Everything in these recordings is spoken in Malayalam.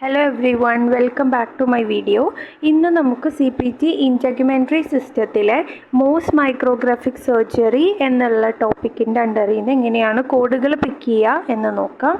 Hello everyone, welcome back to my video. ഇന്ന് നമുക്ക് CPT ഇൻറ്റഗ്യുമെൻ്ററി സിസ്റ്റത്തിലെ മോസ് മൈക്രോഗ്രാഫിക് സർജറി എന്നുള്ള ടോപ്പിക്കിൻ്റെ അണ്ടറിൽ നിന്ന് എങ്ങനെയാണ് കോഡുകൾ പിക്ക് ചെയ്യുക എന്ന് നോക്കാം.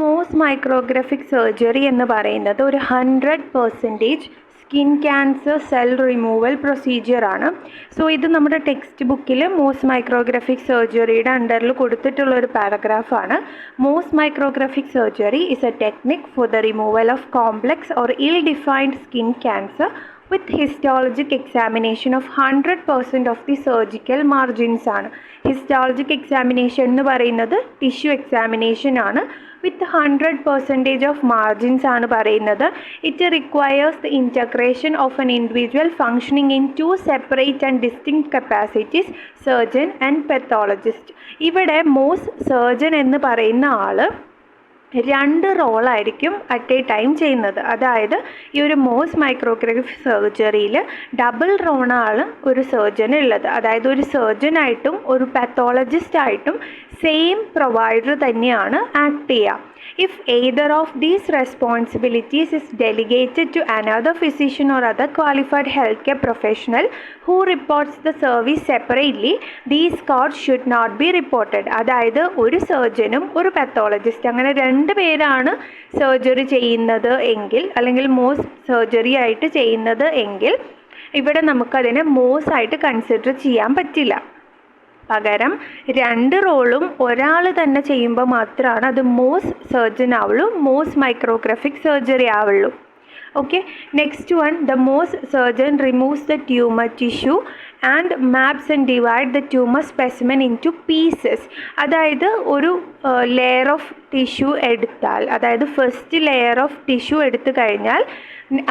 മോസ് മൈക്രോഗ്രാഫിക് സർജറി എന്ന് പറയുന്നത് ഒരു 100% സ്കിൻ ക്യാൻസർ സെൽ റിമൂവൽ പ്രൊസീജിയറാണ്. സോ ഇത് നമ്മുടെ ടെക്സ്റ്റ് ബുക്കിൽ മോസ് മൈക്രോഗ്രാഫിക് സർജറിയുടെ അണ്ടറിൽ കൊടുത്തിട്ടുള്ള ഒരു പാരഗ്രാഫാണ്. Mohs micrographic surgery is a technique for the removal of complex or ill defined skin cancer with histologic examination of 100% of the surgical margins ആണ്. ഹിസ്റ്റോളജിക് എക്സാമിനേഷൻ എന്ന് പറയുന്നത് ടിഷ്യൂ എക്സാമിനേഷൻ ആണ്. വിത്ത് 100% ഓഫ് മാർജിൻസ് ആണ് പറയുന്നത്. It requires the integration of an individual functioning in 2 separate and distinct capacities, surgeon and pathologist. ഇവിടെ മോസ് സർജൻ എന്ന് പറയുന്ന ആൾ 2 റോളായിരിക്കും അറ്റ് എ ടൈം ചെയ്യുന്നത്. അതായത് ഈ ഒരു മോസ് മൈക്രോഗ്രാഫിക് സർജറിയിൽ ഡബിൾ റോളാണ് ഒരു സർജന് ഉള്ളത്. അതായത് ഒരു സർജനായിട്ടും ഒരു പാത്തോളജിസ്റ്റായിട്ടും സെയിം പ്രൊവൈഡർ തന്നെയാണ് ആക്ട് ചെയ്യുക. If either of these responsibilities is delegated to another physician or other qualified healthcare professional who reports the service separately, these costs should not be reported. അതായത് ഒരു സർജനും ഒരു പാത്തോളജിസ്റ്റ് അങ്ങനെ 2 പേരാണ് സർജറി ചെയ്യുന്നത് എങ്കിൽ, അല്ലെങ്കിൽ മോസ് സർജറി ആയിട്ട് ചെയ്യുന്നത് എങ്കിൽ, ഇവിടെ നമുക്കതിനെ മോസ് ആയിട്ട് കൺസിഡർ ചെയ്യാൻ പറ്റില്ല. പകരം 2 റോളും ഒരാൾ തന്നെ ചെയ്യുമ്പോൾ മാത്രമാണ് അത് മോസ് സർജൻ ആവുള്ളൂ, മോസ് മൈക്രോഗ്രാഫിക് സർജറി ആവുള്ളൂ. Okay, next one, the Mohs surgeon removes the tumour tissue and maps and divide the tumour specimen into pieces. അതായത് ഒരു ലെയർ ഓഫ് ടിഷ്യൂ എടുത്താൽ, അതായത് ഫസ്റ്റ് ലെയർ ഓഫ് ടിഷ്യൂ എടുത്തു കഴിഞ്ഞാൽ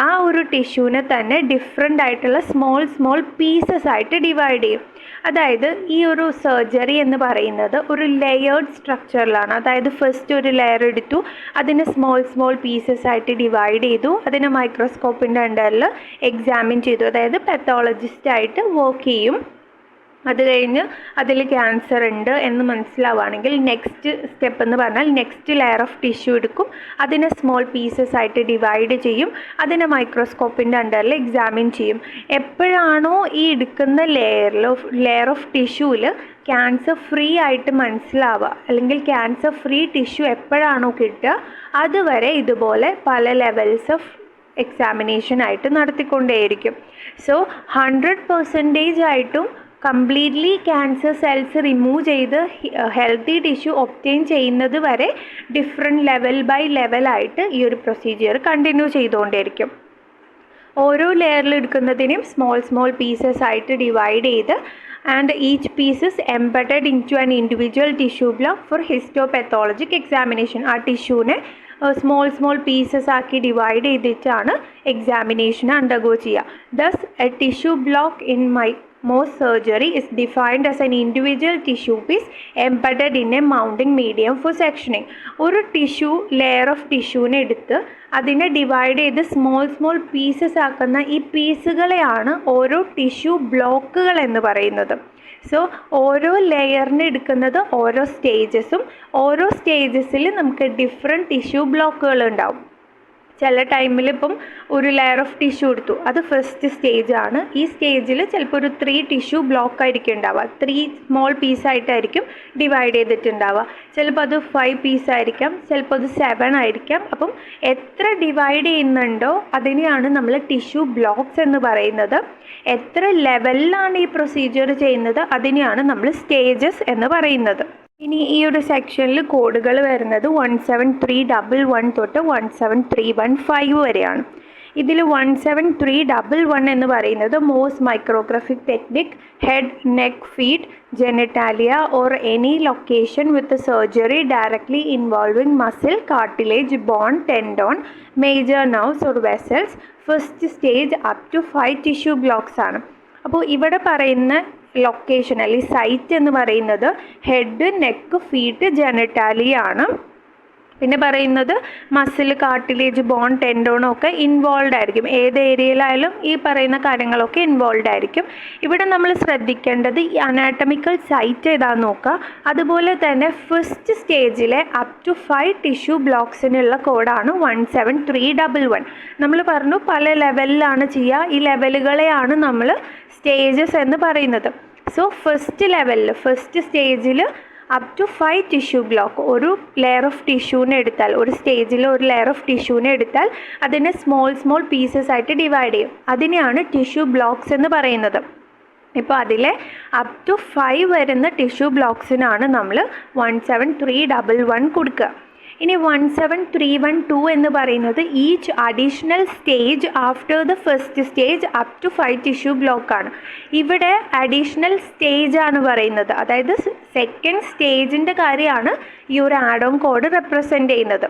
ആ ഒരു ടിഷ്യൂവിനെ തന്നെ ഡിഫറെൻ്റ് ആയിട്ടുള്ള സ്മോൾ പീസസ് ആയിട്ട് ഡിവൈഡ് ചെയ്യും. അതായത് ഈ ഒരു സർജറി എന്ന് പറയുന്നത് ഒരു ലെയേർഡ് സ്ട്രക്ചറിലാണ്. അതായത് ഫസ്റ്റ് ഒരു ലെയർ എടുത്തു, അതിനെ സ്മോൾ പീസസ് ആയിട്ട് ഡിവൈഡ് ചെയ്തു, അതിനെ മൈക്രോസ്കോപ്പിൻ്റെ അണ്ടറിൽ എക്സാമിൻ ചെയ്തു. അതായത് പാത്തോളജിസ്റ്റായിട്ട് വർക്ക് ചെയ്യും. അത് കഴിഞ്ഞ് അതിൽ ക്യാൻസർ ഉണ്ട് എന്ന് മനസ്സിലാവുകയാണെങ്കിൽ നെക്സ്റ്റ് സ്റ്റെപ്പ് എന്ന് പറഞ്ഞാൽ നെക്സ്റ്റ് ലെയർ ഓഫ് ടിഷ്യൂ എടുക്കും, അതിനെ സ്മോൾ പീസസ് ആയിട്ട് ഡിവൈഡ് ചെയ്യും, അതിനെ മൈക്രോസ്കോപ്പിൻ്റെ അണ്ടറിൽ എക്സാമിൻ ചെയ്യും. എപ്പോഴാണോ ഈ എടുക്കുന്ന ലെയർ ഓഫ് ടിഷ്യൂവിൽ ക്യാൻസർ ഫ്രീ ആയിട്ട് മനസ്സിലാവുക, അല്ലെങ്കിൽ ക്യാൻസർ ഫ്രീ ടിഷ്യൂ എപ്പോഴാണോ കിട്ടുക, അതുവരെ ഇതുപോലെ പല ലെവൽസ് ഓഫ് എക്സാമിനേഷൻ ആയിട്ട് നടത്തിക്കൊണ്ടേയിരിക്കും. സോ 100% ആയിട്ടും കംപ്ലീറ്റ്ലി ക്യാൻസർ സെൽസ് റിമൂവ് ചെയ്ത് ഹെൽത്തി ടിഷ്യൂ ഒബ്റ്റെയിൻ ചെയ്യുന്നത് വരെ ഡിഫറെൻറ്റ് ലെവൽ ബൈ ലെവലായിട്ട് ഈ ഒരു പ്രൊസീജിയർ കണ്ടിന്യൂ ചെയ്തുകൊണ്ടേയിരിക്കും. ഓരോ ലെയറിൽ എടുക്കുന്നതിനും സ്മോൾ പീസസ് ആയിട്ട് ഡിവൈഡ് ചെയ്ത് and each pieces embedded in to an individual tissue block for histopathologic examination. ആ ടിഷ്യൂവിനെ സ്മോൾ പീസസ് ആക്കി ഡിവൈഡ് ചെയ്തിട്ടാണ് എക്സാമിനേഷൻ അണ്ടർഗോ ചെയ്യുക. Thus a tissue block in Mohs surgery is defined as an individual tissue piece embedded in a mounting medium for sectioning. ഒരു ലെയർ ഓഫ് ടിഷ്യൂവിനെ എടുത്ത് അതിനെ ഡിവൈഡ് ചെയ്ത് സ്മോൾ പീസസ് ആക്കുന്ന ഈ പീസുകളെയാണ് ഓരോ ടിഷ്യൂ ബ്ലോക്കുകൾ എന്ന് പറയുന്നത്. സോ ഓരോ ലെയറിന് എടുക്കുന്നത് ഓരോ സ്റ്റേജസും, ഓരോ സ്റ്റേജസിൽ നമുക്ക് ഡിഫറെൻറ്റ് ടിഷ്യൂ ബ്ലോക്കുകൾ ഉണ്ടാവും. ചില ടൈമിൽ ഇപ്പം ഒരു ലെയർ ഓഫ് ടിഷ്യൂ എടുത്തു, അത് ഫസ്റ്റ് സ്റ്റേജാണ്. ഈ സ്റ്റേജിൽ ചിലപ്പോൾ ഒരു 3 ടിഷ്യൂ ബ്ലോക്ക് ആയിരിക്കും ഉണ്ടാവുക, 3 സ്മോൾ പീസായിട്ടായിരിക്കും ഡിവൈഡ് ചെയ്തിട്ടുണ്ടാവുക. ചിലപ്പോൾ അത് 5 പീസായിരിക്കാം, ചിലപ്പോൾ അത് 7 ആയിരിക്കാം. അപ്പം എത്ര ഡിവൈഡ് ചെയ്യുന്നുണ്ടോ അതിനെയാണ് നമ്മൾ ടിഷ്യൂ ബ്ലോക്ക്സ് എന്ന് പറയുന്നത്. എത്ര ലെവലിലാണ് ഈ പ്രൊസീജിയർ ചെയ്യുന്നത് അതിനെയാണ് നമ്മൾ സ്റ്റേജസ് എന്ന് പറയുന്നത്. ഇനി ഈ ഒരു സെക്ഷനിൽ കോഡുകൾ വരുന്നത് 17311 തൊട്ട് 17315 വരെയാണ്. ഇതിൽ 17311 എന്ന് പറയുന്നത് Mohs micrographic technique, head, neck, feet, genitalia or any location with surgery directly involving muscle, cartilage, bone, tendon, major nerves or vessels, first stage up to 5 tissue blocks ആണ്. അപ്പോൾ ഇവിടെ പറയുന്ന ലൊക്കേഷൻ അല്ലെങ്കിൽ സൈറ്റ് എന്ന് പറയുന്നത് ഹെഡ്, നെക്ക്, ഫീറ്റ്, ജെനിറ്റാലിയ ആണ്. പിന്നെ പറയുന്നത് മസിൽ, കാർട്ടിലേജ്, ബോൺ, ടെൻഡോൺ ഒക്കെ ഇൻവോൾവ് ആയിരിക്കും. ഏത് ഏരിയയിലായാലും ഈ പറയുന്ന കാര്യങ്ങളൊക്കെ ഇൻവോൾവ് ആയിരിക്കും. ഇവിടെ നമ്മൾ ശ്രദ്ധിക്കേണ്ടത് ഈ അനാട്ടമിക്കൽ സൈറ്റ് ഏതാണെന്ന് നോക്കുക. അതുപോലെ തന്നെ ഫസ്റ്റ് സ്റ്റേജിലെ അപ് ടു 5 ടിഷ്യൂ ബ്ലോക്സിനുള്ള കോഡാണ് 17311. നമ്മൾ പറഞ്ഞു പല ലെവലിലാണ് ചെയ്യുക. ഈ ലെവലുകളെയാണ് നമ്മൾ സ്റ്റേജസ് എന്ന് പറയുന്നത്. സോ ഫസ്റ്റ് സ്റ്റേജിൽ അപ് ടു 5 ടിഷ്യൂ ബ്ലോക്ക്, ഒരു ലെയർ ഓഫ് ടിഷ്യൂവിനെ എടുത്താൽ, ഒരു സ്റ്റേജിൽ ഒരു ലെയർ ഓഫ് ടിഷ്യൂവിനെ എടുത്താൽ അതിനെ സ്മോൾ പീസസ് ആയിട്ട് ഡിവൈഡ് ചെയ്യും. അതിനെയാണ് ടിഷ്യൂ ബ്ലോക്സ് എന്ന് പറയുന്നത്. ഇപ്പോൾ അതിലെ അപ് ടു 5 വരുന്ന ടിഷ്യൂ ബ്ലോക്സിനാണ് നമ്മൾ 17311 കൊടുക്കുക. ഇനി 17312 എന്ന് പറയുന്നത് each additional stage after the first stage up to 5 tissue ബ്ലോക്കാണ്. ഇവിടെ അഡീഷണൽ സ്റ്റേജ് ആണ് പറയുന്നത്. അതായത് സെക്കൻഡ് സ്റ്റേജിൻ്റെ കാര്യമാണ് ഈ ഒരു ആഡ് ഓൺ കോഡ് റെപ്രസെൻ്റ് ചെയ്യുന്നത്.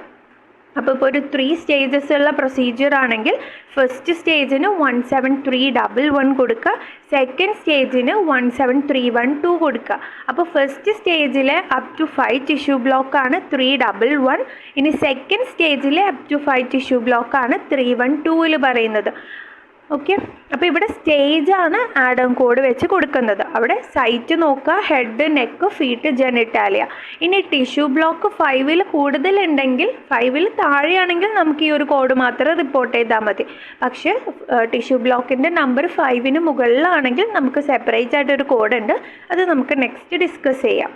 അപ്പോൾ ഇപ്പോൾ ഒരു 3 സ്റ്റേജസ് ഉള്ള പ്രൊസീജിയർ ആണെങ്കിൽ ഫസ്റ്റ് സ്റ്റേജിന് 17311 കൊടുക്കുക, സെക്കൻഡ് സ്റ്റേജിന് 17312 കൊടുക്കുക. അപ്പോൾ ഫസ്റ്റ് സ്റ്റേജിലെ അപ് ടു 5 ടിഷ്യൂ ബ്ലോക്കാണ് 311. ഇനി സെക്കൻഡ് സ്റ്റേജിലെ അപ് ടു 5 ടിഷ്യൂ ബ്ലോക്കാണ് 312 പറയുന്നത്. ഓക്കെ, അപ്പോൾ ഇവിടെ സ്റ്റേജാണ് ആഡ് ഓൺ കോഡ് വെച്ച് കൊടുക്കുന്നത്. അവിടെ സൈറ്റ് നോക്കുക, ഹെഡ്, നെക്ക്, ഫീറ്റ്, ജെനിറ്റാലിയ. ഇനി ടിഷ്യൂ ബ്ലോക്ക് 5ൽ കൂടുതലുണ്ടെങ്കിൽ, 5ൽ താഴെയാണെങ്കിൽ നമുക്ക് ഈ ഒരു കോഡ് മാത്രം റിപ്പോർട്ട് ചെയ്താൽ മതി. പക്ഷേ ടിഷ്യൂ ബ്ലോക്കിൻ്റെ നമ്പർ 5ന് മുകളിലാണെങ്കിൽ നമുക്ക് സെപ്പറേറ്റ് ആയിട്ടൊരു കോഡ് ഉണ്ട്. അത് നമുക്ക് നെക്സ്റ്റ് ഡിസ്കസ് ചെയ്യാം.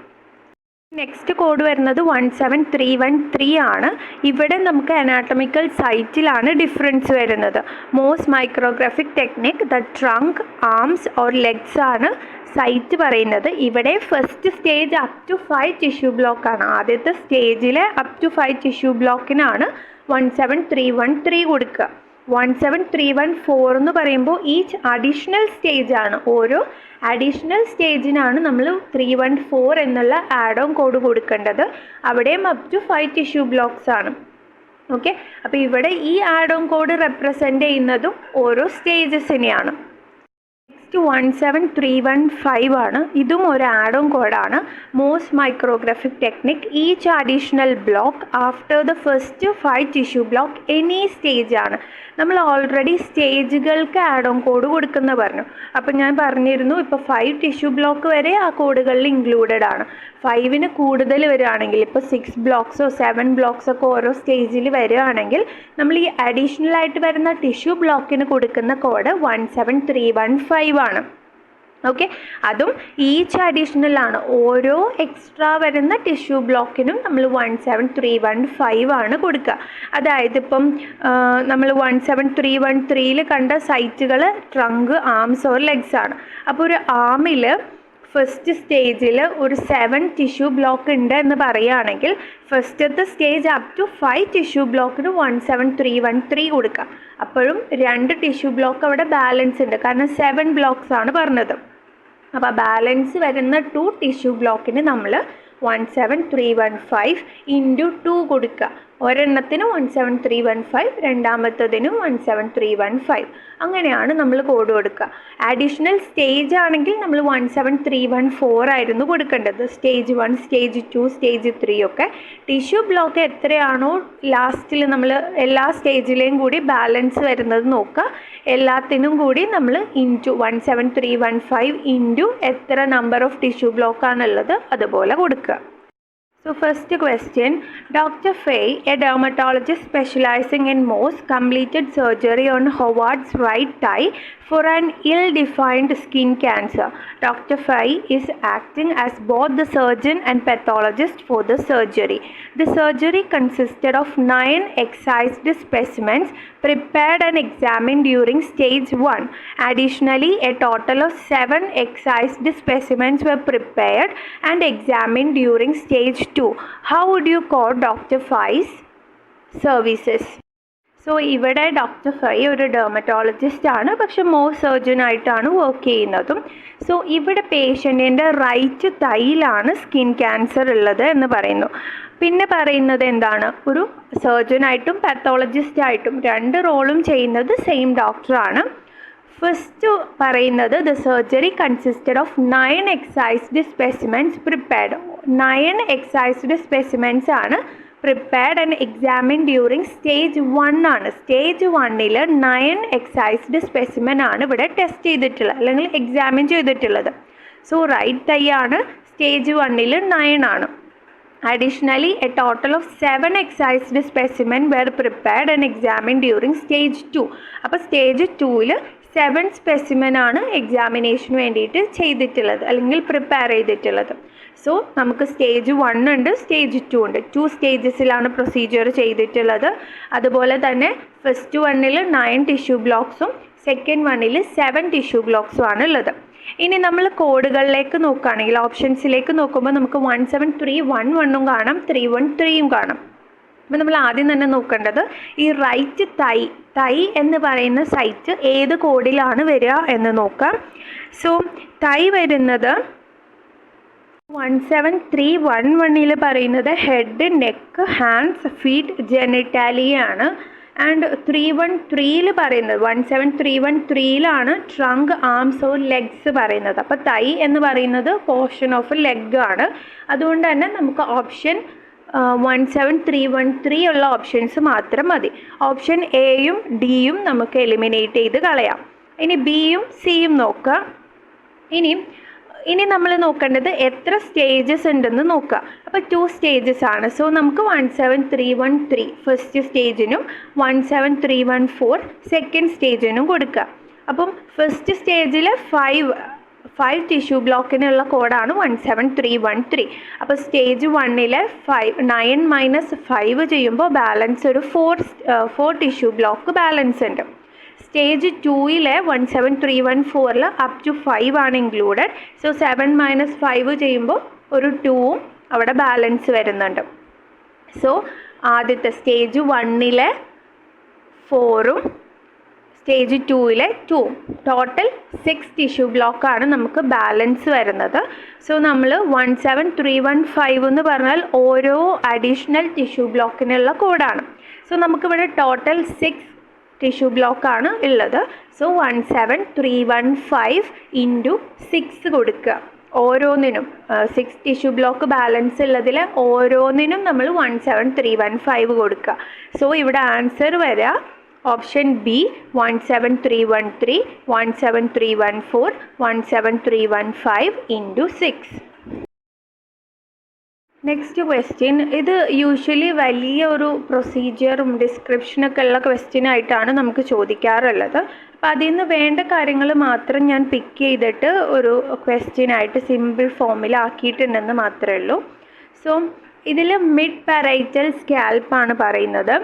നെക്സ്റ്റ് കോഡ് വരുന്നത് 17313 ആണ്. ഇവിടെ നമുക്ക് അനാട്ടമിക്കൽ സൈറ്റിലാണ് ഡിഫറൻസ് വരുന്നത്. Mohs micrographic technique, the trunk, arms or legs ആണ് സൈറ്റ് പറയുന്നത്. ഇവിടെ first stage up to 5 tissue ബ്ലോക്കാണ്. ആദ്യത്തെ സ്റ്റേജിലെ അപ് ടു 5 ടിഷ്യൂ ബ്ലോക്കിനാണ് 17313 കൊടുക്കുക. 17314 എന്ന് പറയുമ്പോൾ ഈച്ച് അഡീഷണൽ സ്റ്റേജാണ്. ഓരോ അഡീഷണൽ സ്റ്റേജിനാണ് നമ്മൾ 314 എന്നുള്ള ആഡ് ഓൺ കോഡ് കൊടുക്കേണ്ടത്. അവിടെയും അപ് ടു 5 ടിഷ്യൂ ബ്ലോക്സ് ആണ്. ഓക്കെ, അപ്പോൾ ഇവിടെ ഈ ആഡ് ഓൺ കോഡ് റെപ്രസെൻ്റ് ചെയ്യുന്നതും ഓരോ സ്റ്റേജസിനെയാണ്. നെക്സ്റ്റ് 17315 ആണ്. ഇതും ഒരു ആഡ് ഓൺ കോഡാണ്. Mohs micrographic technique, each additional block after the first 5 tissue block any stage ആണ്. നമ്മൾ ഓൾറെഡി സ്റ്റേജുകൾക്ക് ആഡ് ഓൺ കോഡ് കൊടുക്കുന്ന പറഞ്ഞു. അപ്പം ഞാൻ പറഞ്ഞിരുന്നു ഇപ്പോൾ 5 ടിഷ്യൂ ബ്ലോക്ക് വരെ ആ കോഡുകളിൽ ഇൻക്ലൂഡഡ് ആണ്. 5ന് കൂടുതൽ വരികയാണെങ്കിൽ, ഇപ്പോൾ 6 ബ്ലോക്സോ 7 ബ്ലോക്സോ ഒക്കെ ഓരോ സ്റ്റേജിൽ വരികയാണെങ്കിൽ നമ്മൾ ഈ അഡീഷണൽ ആയിട്ട് വരുന്ന ടിഷ്യൂ ബ്ലോക്കിന് കൊടുക്കുന്ന കോഡ് 17315 ആണ്. ഓക്കെ, അതും ഈച്ച് അഡീഷണൽ ആണ്. ഓരോ എക്സ്ട്രാ വരുന്ന ടിഷ്യൂ ബ്ലോക്കിനും നമ്മൾ 17315 ആണ് കൊടുക്കുക. അതായത് ഇപ്പം നമ്മൾ 17313 കണ്ട സൈറ്റുകൾ ട്രങ്ക്, ആംസ് ഓർ ലെഗ്സ് ആണ്. അപ്പോൾ ഒരു ആമിൽ ഫസ്റ്റ് സ്റ്റേജിൽ ഒരു 7 ടിഷ്യൂ ബ്ലോക്ക് ഉണ്ട് എന്ന് പറയുകയാണെങ്കിൽ ഫസ്റ്റത്തെ സ്റ്റേജ് അപ് ടു 5 ടിഷ്യൂ ബ്ലോക്കിന് 17313 കൊടുക്കുക. അപ്പോഴും 2 ടിഷ്യൂ ബ്ലോക്ക് അവിടെ ബാലൻസ് ഉണ്ട്, കാരണം 7 ബ്ലോക്സ് ആണ് പറഞ്ഞത്. അപ്പോൾ ബാലൻസ് വരുന്ന 2 ടിഷ്യൂ ബ്ലോക്കിന് നമ്മൾ 17315 ഇൻറ്റു 2 കൊടുക്കുക. ഒരെണ്ണത്തിന് 17315, രണ്ടാമത്തതിനും 17315. അങ്ങനെയാണ് നമ്മൾ കോഡ് കൊടുക്കുക. അഡീഷണൽ സ്റ്റേജ് ആണെങ്കിൽ നമ്മൾ 17314 ആയിരുന്നു കൊടുക്കേണ്ടത്. സ്റ്റേജ് 1, സ്റ്റേജ് 2, സ്റ്റേജ് 3 ഒക്കെ. ടിഷ്യൂ ബ്ലോക്ക് എത്രയാണോ ലാസ്റ്റിൽ നമ്മൾ എല്ലാ സ്റ്റേജിലെയും കൂടി ബാലൻസ് വരുന്നത് നോക്കുക. എല്ലാത്തിനും കൂടി നമ്മൾ ഇൻറ്റു 17315 ഇൻറ്റു എത്ര നമ്പർ ഓഫ് ടിഷ്യൂ ബ്ലോക്കാണുള്ളത് അതുപോലെ കൊടുക്കുക. So first question, Dr. Fay, a dermatologist specializing in Mohs, completed surgery on Howard's right thigh for an ill-defined skin cancer. Dr. Fay is acting as both the surgeon and pathologist for the surgery. The surgery consisted of 9 excised specimens prepared and examined during stage 1. Additionally, a total of 7 excised specimens were prepared and examined during stage 2. How would you call Dr. Fay's services? So ഇവിടെ ഡോക്ടർ ഫൈ ഒരു ഡെർമറ്റോളജിസ്റ്റ് ആണ്, പക്ഷെ സർജൻ ആയിട്ടാണ് വർക്ക് ചെയ്യുന്നതും. സോ ഇവിടെ പേഷ്യൻറ്റിൻ്റെ റൈറ്റ് തൈയിലാണ് സ്കിൻ ക്യാൻസർ ഉള്ളത് എന്ന് പറയുന്നു. പിന്നെ പറയുന്നത് എന്താണ്, ഒരു സർജനായിട്ടും പാത്തോളജിസ്റ്റായിട്ടും 2 റോളും ചെയ്യുന്നത് സെയിം ഡോക്ടറാണ്. ഫസ്റ്റ് പറയുന്നത് the surgery consisted of 9 excised specimens prepared. 9 excised specimens ആണ് prepared and examine during stage 1 ആണ്. സ്റ്റേജ് 1-ൽ 9 എക്സൈസ്ഡ് സ്പെസിമെൻ ആണ് ഇവിടെ ടെസ്റ്റ് ചെയ്തിട്ടുള്ളത് അല്ലെങ്കിൽ എക്സാമിൻ ചെയ്തിട്ടുള്ളത്. സോ റൈറ്റ് തൈ ആണ് സ്റ്റേജ് 1-ൽ 9 ആണ്. Additionally, a total of 7 excised specimen were prepared and examined during stage 2. അപ്പോൾ സ്റ്റേജ് 2-ൽ 7 സ്പെസിമെൻ ആണ് എക്സാമിനേഷന് വേണ്ടിയിട്ട് ചെയ്തിട്ടുള്ളത് അല്ലെങ്കിൽ പ്രിപ്പയർ ചെയ്തിട്ടുള്ളത്. സോ നമുക്ക് സ്റ്റേജ് 1 ഉണ്ട്, സ്റ്റേജ് 2 ഉണ്ട്. 2 സ്റ്റേജസിലാണ് പ്രൊസീജിയർ ചെയ്തിട്ടുള്ളത്. അതുപോലെ തന്നെ ഫസ്റ്റ് 1-ൽ 9 ടിഷ്യൂ ബ്ലോക്സും സെക്കൻഡ് 1-ൽ 7 ടിഷ്യൂ ബ്ലോക്സും ആണ് ഉള്ളത്. ഇനി നമ്മൾ കോഡുകളിലേക്ക് നോക്കുകയാണെങ്കിൽ ഓപ്ഷൻസിലേക്ക് നോക്കുമ്പോൾ നമുക്ക് 17311 കാണാം, 313 കാണാം. അപ്പോൾ നമ്മൾ ആദ്യം തന്നെ നോക്കേണ്ടത് ഈ റൈറ്റ് തൈ എന്ന് പറയുന്ന സൈറ്റ് ഏത് കോഡിലാണ് വരിക എന്ന് നോക്കാം. സോ തൈ വരുന്നത് 17311-ൽ പറയുന്നത് ഹെഡ്, നെക്ക്, ഹാൻഡ്സ്, ഫീറ്റ്, ജെനിറ്റാലിയാണ്. ആൻഡ് 313-ൽ പറയുന്നത് 17313-ലാണ് ട്രങ്ക്, ആംസ് ഓർ ലെഗ്സ് പറയുന്നത്. അപ്പോൾ തൈ എന്ന് പറയുന്നത് പോർഷൻ ഓഫ് ലെഗ് ആണ്. അതുകൊണ്ട് തന്നെ നമുക്ക് ഓപ്ഷൻ 17313 ഉള്ള ഓപ്ഷൻസ് മാത്രം മതി. ഓപ്ഷൻ എയും ഡിയും നമുക്ക് എലിമിനേറ്റ് ചെയ്ത് കളയാം. ഇനി ബിയും സിയും നോക്കാം. ഇനി നമ്മൾ നോക്കേണ്ടത് എത്ര സ്റ്റേജസ് ഉണ്ടെന്ന് നോക്കുക. അപ്പോൾ 2 സ്റ്റേജസ് ആണ്. സോ നമുക്ക് 17313 ഫസ്റ്റ് സ്റ്റേജിനും 17314 സെക്കൻഡ് സ്റ്റേജിനും കൊടുക്കുക. അപ്പം ഫസ്റ്റ് സ്റ്റേജിൽ 5 ടിഷ്യൂ ബ്ലോക്കിനുള്ള കോഡാണ് 17313. അപ്പോൾ സ്റ്റേജ് 1-ലെ 9 - 5 ചെയ്യുമ്പോൾ ബാലൻസ് ഒരു 4 ടിഷ്യൂ ബ്ലോക്ക് ബാലൻസ് ഉണ്ട്. സ്റ്റേജ് 2-ലെ 17314-ൽ അപ് ടു 5 ആണ് ഇൻക്ലൂഡഡ്. സോ 7 - 5 ചെയ്യുമ്പോൾ ഒരു 2ഉം അവിടെ ബാലൻസ് വരുന്നുണ്ട്. സോ ആദ്യത്തെ സ്റ്റേജ് 1-ലെ 4ഉം സ്റ്റേജ് 2-ലെ 2ഉം ടോട്ടൽ 6 ടിഷ്യൂ ബ്ലോക്കാണ് നമുക്ക് ബാലൻസ് വരുന്നത്. സോ നമ്മൾ 17315 എന്ന് പറഞ്ഞാൽ ഓരോ അഡീഷണൽ ടിഷ്യൂ ബ്ലോക്കിനുള്ള കോഡാണ്. സോ നമുക്കിവിടെ ടോട്ടൽ 6 ടിഷ്യൂ ബ്ലോക്കാണ് ഉള്ളത്. സോ 17315 ഇൻറ്റു 6 കൊടുക്കുക. ഓരോന്നിനും 6 ടിഷ്യൂ ബ്ലോക്ക് ബാലൻസ് ഉള്ളതിൽ ഓരോന്നിനും നമ്മൾ 17315 കൊടുക്കുക. സോ ഇവിടെ ആൻസർ വരിക option B 17313, 17314, 17315 into 6. Next question, ഇത് യൂഷ്വലി വലിയ ഒരു പ്രൊസീജിയറും ഡിസ്ക്രിപ്ഷനൊക്കെ ഉള്ള ക്വസ്റ്റ്യനായിട്ടാണ് നമുക്ക് ചോദിക്കാറുള്ളത്. അപ്പോൾ അതിൽ നിന്ന് വേണ്ട കാര്യങ്ങൾ മാത്രം ഞാൻ പിക്ക് ചെയ്തിട്ട് ഒരു ക്വസ്റ്റ്യനായിട്ട് സിമ്പിൾ ഫോമിലാക്കിയിട്ടുണ്ടെന്ന് മാത്രമേ ഉള്ളൂ. സോ ഇതിൽ മിഡ് പാരൈറ്റൽ സ്കാൽപ്പാണ് പറയുന്നത്.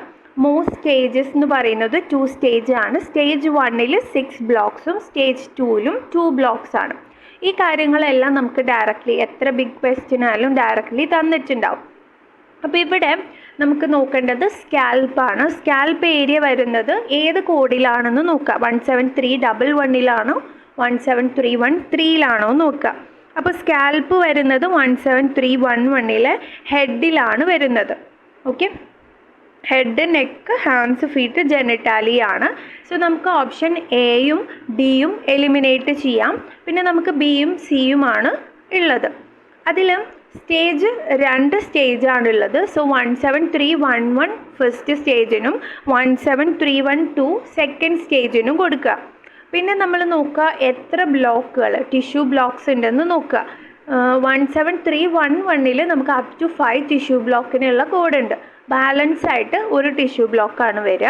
മോസ്റ്റ് സ്റ്റേജസ് എന്ന് പറയുന്നത് 2 സ്റ്റേജ് ആണ്. സ്റ്റേജ് 1-ൽ 6 ബ്ലോക്സും സ്റ്റേജ് 2-ലും 2 ബ്ലോക്സ് ആണ്. ഈ കാര്യങ്ങളെല്ലാം നമുക്ക് ഡയറക്റ്റ്ലി എത്ര ബിഗ് ക്വസ്റ്റ്യൻ ആയാലും ഡയറക്റ്റ്ലി തന്നിട്ടുണ്ടാവും. അപ്പോൾ ഇവിടെ നമുക്ക് നോക്കേണ്ടത് സ്കാൽപ്പാണ്. സ്കാൽപ്പ് ഏരിയ വരുന്നത് ഏത് കോഡിലാണെന്ന് നോക്കുക. 17311-ലാണോ 17313-ലാണോ നോക്കുക. അപ്പോൾ സ്കാൽപ്പ് വരുന്നത് 17311-ലെ ഹെഡിലാണ് വരുന്നത്. Okay, head, neck, hands, feet, ജെനിറ്റാലിയാണ്. സോ നമുക്ക് ഓപ്ഷൻ എയും ഡിയും എലിമിനേറ്റ് ചെയ്യാം. പിന്നെ നമുക്ക് ബിയും സിയുമാണ് ഉള്ളത്. അതിൽ സ്റ്റേജ് 2 സ്റ്റേജാണുള്ളത്. സോ 17311 ഫസ്റ്റ് സ്റ്റേജിനും 17312 സെക്കൻഡ് സ്റ്റേജിനും കൊടുക്കുക. പിന്നെ നമ്മൾ നോക്കുക എത്ര ബ്ലോക്കുകൾ ടിഷ്യൂ ബ്ലോക്സ് ഉണ്ടെന്ന് നോക്കുക. 17311-ൽ നമുക്ക് അപ് ടു 5 ടിഷ്യൂ ബ്ലോക്കിനുള്ള കോഡുണ്ട്. ബാലൻസ് ആയിട്ട് ഒരു ടിഷ്യൂ ബ്ലോക്കാണ് വരിക.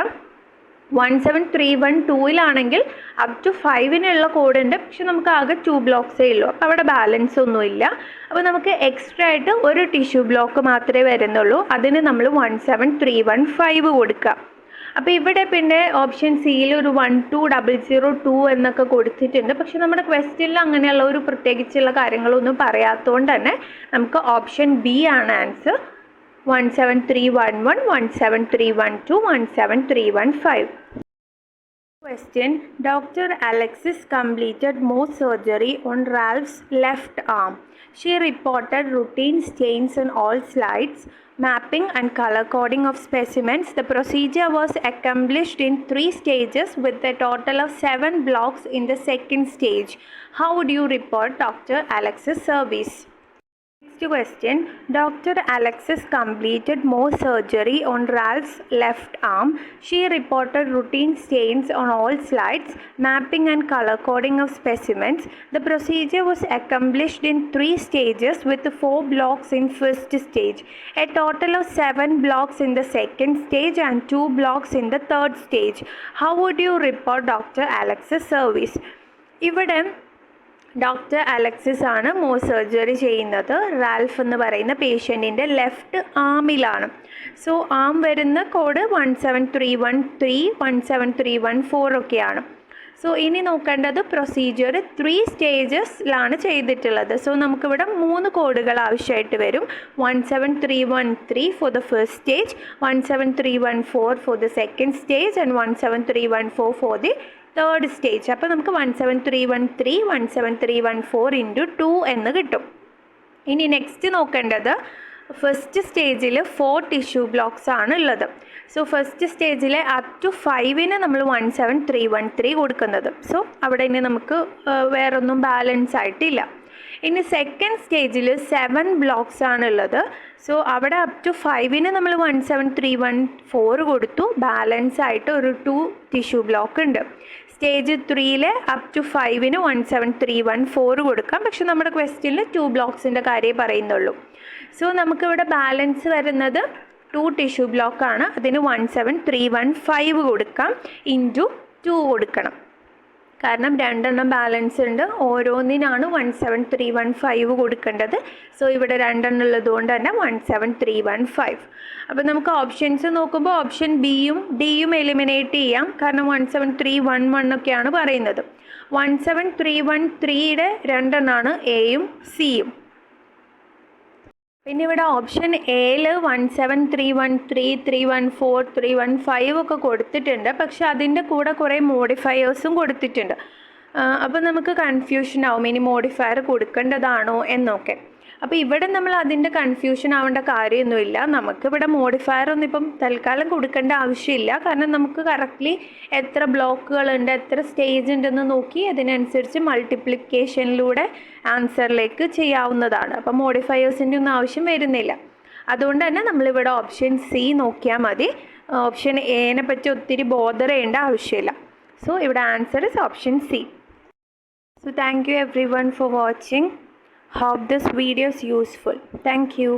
17312-ലാണെങ്കിൽ അപ് ടു 5-നുള്ള കോഡുണ്ട്, പക്ഷെ നമുക്ക് ആകെ 2 ബ്ലോക്സേ ഉള്ളൂ. അപ്പോൾ അവിടെ ബാലൻസ് ഒന്നുമില്ല. അപ്പോൾ നമുക്ക് എക്സ്ട്രാ ആയിട്ട് ഒരു ടിഷ്യൂ ബ്ലോക്ക് മാത്രമേ വരുന്നുള്ളൂ. അതിന് നമ്മൾ 17315 കൊടുക്കുക. അപ്പോൾ ഇവിടെ പിന്നെ ഓപ്ഷൻ സിയിൽ ഒരു 12002 എന്നൊക്കെ കൊടുത്തിട്ടുണ്ട്. പക്ഷെ നമ്മുടെ ക്വസ്റ്റ്യനിൽ അങ്ങനെയുള്ള ഒരു പ്രത്യേകിച്ചുള്ള കാര്യങ്ങളൊന്നും പറയാത്തതുകൊണ്ട് തന്നെ നമുക്ക് ഓപ്ഷൻ ബി ആണ് answer. 17311, 17312, 17315. Question: Dr. Alexis completed Mohs surgery on Ralph's left arm. She reported routine stains on all slides, mapping and color coding of specimens. The procedure was accomplished in 3 stages with a total of 7 blocks in the second stage. How would you report Dr. Alexis' service? Next question. Dr. Alexis completed more surgery on Ralph's left arm. She reported routine stains on all slides, mapping and color coding of specimens. The procedure was accomplished in 3 stages with 4 blocks in first stage, a total of 7 blocks in the second stage and 2 blocks in the third stage. How would you report Dr. Alexis' service? ഇവിടെ ഡോക്ടർ അലക്സിസ് ആണ് സർജറി ചെയ്യുന്നത് റാൽഫ് എന്ന് പറയുന്ന പേഷ്യൻറ്റിൻ്റെ ലെഫ്റ്റ് ആമിലാണ്. സോ ആം വരുന്ന കോഡ് 17313 17314 ഒക്കെയാണ്. സോ ഇനി നോക്കേണ്ടത് പ്രൊസീജിയർ 3 സ്റ്റേജസിലാണ് ചെയ്തിട്ടുള്ളത്. സോ നമുക്കിവിടെ 3 കോഡുകൾ ആവശ്യമായിട്ട് വരും. 17313 for the first stage, 17314 for the second stage and 17314 for the third stage. അപ്പോൾ നമുക്ക് 17313 17314 ഇൻറ്റു 2 എന്ന് കിട്ടും. ഇനി നെക്സ്റ്റ് നോക്കേണ്ടത് ഫസ്റ്റ് സ്റ്റേജിൽ 4 ടിഷ്യൂ ബ്ലോക്സ് ആണ് ഉള്ളത്. സോ ഫസ്റ്റ് സ്റ്റേജിലെ അപ് ടു 5 നമ്മൾ 17313 കൊടുക്കുന്നത്. സോ അവിടെ ഇനി നമുക്ക് വേറൊന്നും ബാലൻസ് ആയിട്ടില്ല. ഇനി സെക്കൻഡ് സ്റ്റേജിൽ 7 ബ്ലോക്സ് ആണുള്ളത്. സോ അവിടെ അപ് ടു 5 നമ്മൾ 17314 കൊടുത്തു, ബാലൻസ് ആയിട്ട് ഒരു 2 ടിഷ്യൂ ബ്ലോക്ക് ഉണ്ട്. സ്റ്റേജ് 3 അപ് ടു 5 17314 കൊടുക്കാം. പക്ഷെ നമ്മുടെ ക്വസ്റ്റ്യനിൽ 2 ബ്ലോക്സിൻ്റെ കാര്യമേ പറയുന്നുള്ളൂ. സോ നമുക്കിവിടെ ബാലൻസ് വരുന്നത് 2 ടിഷ്യൂ ബ്ലോക്കാണ്. അതിന് 17315 കൊടുക്കാം, ഇൻറ്റു 2 കൊടുക്കണം. കാരണം 2 എണ്ണം ബാലൻസ് ഉണ്ട്, ഓരോന്നിനാണ് 17315 കൊടുക്കേണ്ടത്. സോ ഇവിടെ 2 എണ്ണം ഉള്ളതുകൊണ്ട് തന്നെ 17315. അപ്പോൾ നമുക്ക് ഓപ്ഷൻസ് നോക്കുമ്പോൾ ഓപ്ഷൻ ബിയും ഡിയും എലിമിനേറ്റ് ചെയ്യാം. കാരണം 17311 ഒക്കെയാണ് പറയുന്നത്. 17313യുടെ 2 എണ്ണമാണ് എയും സിയും. പിന്നെ ഇവിടെ ഓപ്ഷൻ എയിൽ 17313 314 315 ഒക്കെ കൊടുത്തിട്ടുണ്ട്. പക്ഷെ അതിൻ്റെ കൂടെ കുറേ മോഡിഫയേഴ്സും കൊടുത്തിട്ടുണ്ട്. അപ്പോൾ നമുക്ക് കൺഫ്യൂഷൻ ആവും ഇനി മോഡിഫയർ കൊടുക്കേണ്ടതാണോ എന്നൊക്കെ. അപ്പോൾ ഇവിടെ നമ്മൾ അതിൻ്റെ കൺഫ്യൂഷൻ ആവേണ്ട കാര്യമൊന്നുമില്ല. നമുക്കിവിടെ മോഡിഫയർ ഒന്നും ഇപ്പം തൽക്കാലം കൊടുക്കേണ്ട ആവശ്യമില്ല. കാരണം നമുക്ക് കറക്റ്റ്ലി എത്ര ബ്ലോക്കുകളുണ്ട്, എത്ര സ്റ്റേജ് ഉണ്ടെന്ന് നോക്കി അതിനനുസരിച്ച് മൾട്ടിപ്ലിക്കേഷനിലൂടെ ആൻസറിലേക്ക് ചെയ്യാവുന്നതാണ്. അപ്പോൾ മോഡിഫയേഴ്സിൻ്റെ ഒന്നും ആവശ്യം വരുന്നില്ല. അതുകൊണ്ട് തന്നെ നമ്മളിവിടെ ഓപ്ഷൻ സി നോക്കിയാൽ മതി. ഓപ്ഷൻ എനെ പറ്റി ഒത്തിരി ബോദർ ചെയ്യേണ്ട ആവശ്യമില്ല. സോ ഇവിടെ answer is option C. So thank you everyone for watching. Hope this video is useful. Thank you.